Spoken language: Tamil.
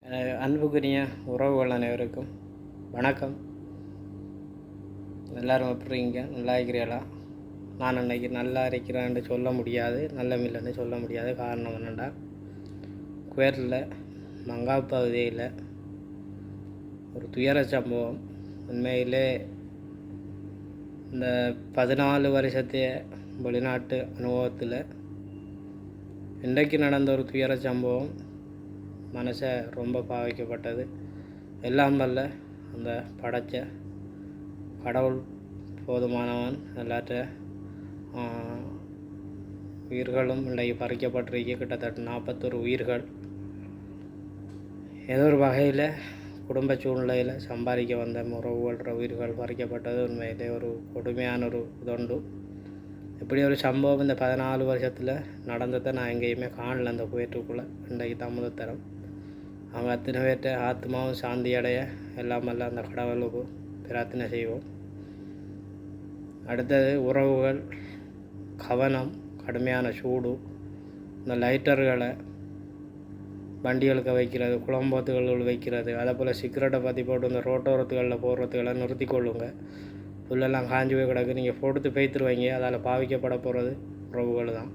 அன்புக்குரிய உறவுகள் அனைவருக்கும் வணக்கம். எல்லோரும் எப்படிங்க? நல்லா இருக்கிறீங்களா? நான் அன்றைக்கி நல்லா இருக்கிறேன்னு சொல்ல முடியாது, நல்லமில்லைன்னு சொல்ல முடியாது. காரணம் என்னென்னா, குவேரில் மங்காப் பகுதியில் ஒரு துயர சம்பவம். உண்மையிலே இந்த 14 வருஷத்தைய வெளிநாட்டு அனுபவத்தில் இன்றைக்கு நடந்த ஒரு துயர சம்பவம் மனசை ரொம்ப பாதிக்கப்பட்டது. எல்லாம் வல்ல அந்த படைச்ச கடவுள் போதுமானவன். எல்லாற்ற உயிர்களும் இன்றைக்கு பறிக்கப்பட்டிருக்கு. கிட்டத்தட்ட 41 உயிர்கள் ஏதோ ஒரு வகையில் குடும்ப சூழ்நிலையில் சம்பாதிக்க வந்த உறவுகள உயிர்கள் பறிக்கப்பட்டது உண்மையிலே ஒரு கொடுமையான ஒரு இதொண்டு. இப்படி ஒரு சம்பவம் இந்த 14 வருஷத்தில் நடந்ததை நான் எங்கேயுமே காணல. அந்த குவைட்டுக்குள்ளே இன்றைக்கு தான் முதல் தரம். அவங்க அத்தனை பேர்கிட்ட ஆத்மாவும் சாந்தி அடைய எல்லாம் அந்த கடவுளுக்கு பிரார்த்தனை செய்வோம். அடுத்தது உறவுகள் கவனம், கடுமையான சூடு, இந்த லைட்டர்களை வண்டிகளுக்கு வைக்கிறது, குழம்போத்துகள் வைக்கிறது, அதே போல் சிகரெட்டை பற்றி போட்டு இந்த ரோட்டோரத்துகளில் போடுறதுக்கெல்லாம் நிறுத்தி கொள்ளுங்க. புல்லெல்லாம் காஞ்சி போய் கிடக்கு, நீங்கள் போட்டு பேய்த்துருவீங்க. அதால் பாவிக்கப்பட போகிறது உறவுகள் தான்.